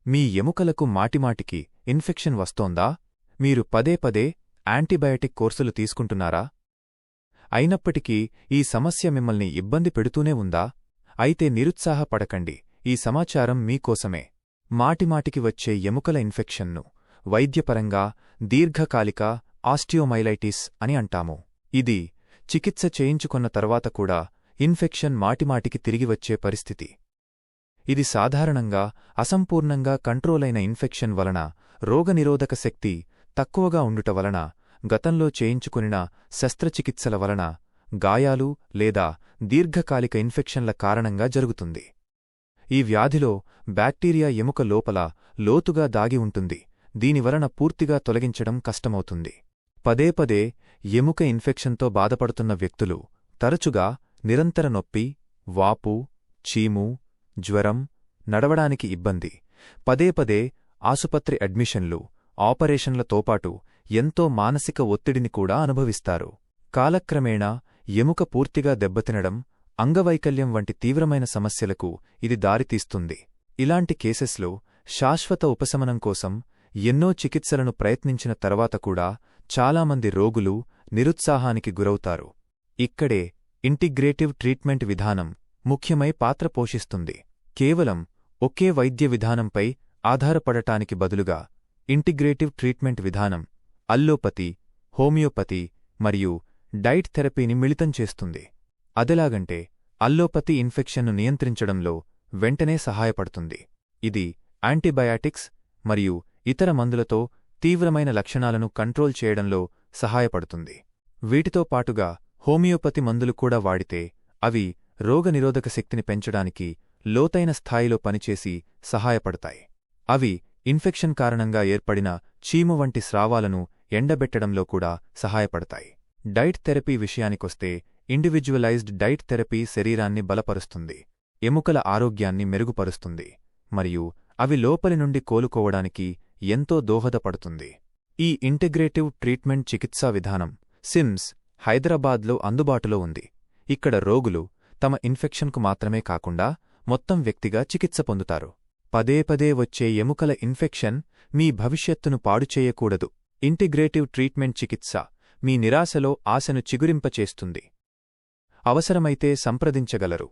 మీ ఎముకలకు మాటిమాటికి ఇన్ఫెక్షన్ వస్తోందా? మీరు పదే పదే యాంటీబయాటిక్ కోర్సులు తీసుకుంటున్నారా? అయినప్పటికీ ఈ సమస్య మిమ్మల్ని ఇబ్బంది పెడుతూనే ఉందా? అయితే నిరుత్సాహపడకండి, ఈ సమాచారం మీకోసమే. మాటిమాటికి వచ్చే ఎముకల ఇన్ఫెక్షన్ను వైద్యపరంగా దీర్ఘకాలిక ఆస్టియోమైలైటిస్ అని అంటాము. ఇది చికిత్స చేయించుకొన్న తర్వాత కూడా ఇన్ఫెక్షన్ మాటిమాటికి తిరిగి వచ్చే పరిస్థితి. ఇది సాధారణంగా అసంపూర్ణంగా కంట్రోలైన ఇన్ఫెక్షన్ వలన, రోగనిరోధక శక్తి తక్కువగా ఉండుట వలన, గతంలో చేయించుకొనిన శస్త్రచికిత్సల వలన, గాయాలు లేదా దీర్ఘకాలిక ఇన్ఫెక్షన్ల కారణంగా జరుగుతుంది. ఈ వ్యాధిలో బ్యాక్టీరియా ఎముక లోపల లోతుగా దాగి ఉంటుంది, దీనివలన పూర్తిగా తొలగించడం కష్టమవుతుంది. పదే పదే ఎముక ఇన్ఫెక్షన్తో బాధపడుతున్న వ్యక్తులు తరచుగా నిరంతర నొప్పి, వాపు, చీము, జ్వరం, నడవడానికి ఇబ్బంది, పదే పదే ఆసుపత్రి అడ్మిషన్లు, ఆపరేషన్లతోపాటు ఎంతో మానసిక ఒత్తిడిని కూడా అనుభవిస్తారు. కాలక్రమేణా ఎముక పూర్తిగా దెబ్బతినడం, అంగవైకల్యం వంటి తీవ్రమైన సమస్యలకు ఇది దారితీస్తుంది. ఇలాంటి కేసెస్లో శాశ్వత ఉపశమనం కోసం ఎన్నో చికిత్సలను ప్రయత్నించిన తర్వాత కూడా చాలామంది రోగులు నిరుత్సాహానికి గురవుతారు. ఇక్కడే ఇంటిగ్రేటివ్ ట్రీట్మెంట్ విధానం ముఖ్యమై పాత్ర పోషిస్తుంది. కేవలం ఒకే వైద్య విధానంపై ఆధారపడటానికి బదులుగా ఇంటిగ్రేటివ్ ట్రీట్మెంట్ విధానం అల్లోపతి, హోమియోపతి మరియు డైట్ థెరపీని మిళితం చేస్తుంది. అదెలాగంటే, అల్లోపతి ఇన్ఫెక్షన్ను నియంత్రించడంలో వెంటనే సహాయపడుతుంది. ఇది యాంటీబయాటిక్స్ మరియు ఇతర మందులతో తీవ్రమైన లక్షణాలను కంట్రోల్ చేయడంలో సహాయపడుతుంది. వీటితో పాటుగా హోమియోపతి మందులు కూడా వాడితే అవి రోగనిరోధక శక్తిని పెంచడానికి లోతైన స్థాయిలో పనిచేసి సహాయపడతాయి. అవి ఇన్ఫెక్షన్ కారణంగా ఏర్పడిన చీము వంటి స్రావాలను ఎండబెట్టడంలో కూడా సహాయపడతాయి. డైట్ థెరపీ విషయానికొస్తే, ఇండివిడ్యువలైజ్డ్ డైట్ థెరపీ శరీరాన్ని బలపరుస్తుంది, ఎముకల ఆరోగ్యాన్ని మెరుగుపరుస్తుంది మరియు అవి లోపలి నుండి కోలుకోవడానికి ఎంతో దోహదపడుతుంది. ఈ ఇంటిగ్రేటివ్ ట్రీట్మెంట్ చికిత్సా విధానం సిమ్స్, హైదరాబాద్లో అందుబాటులో ఉంది. ఇక్కడ రోగులు తమ ఇన్ఫెక్షన్కు మాత్రమే కాకుండా మొత్తం వ్యక్తిగా చికిత్స పొందుతారు. పదే పదే వచ్చే ఎముకల ఇన్ఫెక్షన్ మీ భవిష్యత్తును పాడుచేయకూడదు. ఇంటిగ్రేటివ్ ట్రీట్మెంట్ చికిత్స మీ నిరాశలో ఆశను చిగురింపచేస్తుంది. అవసరమైతే సంప్రదించగలరు.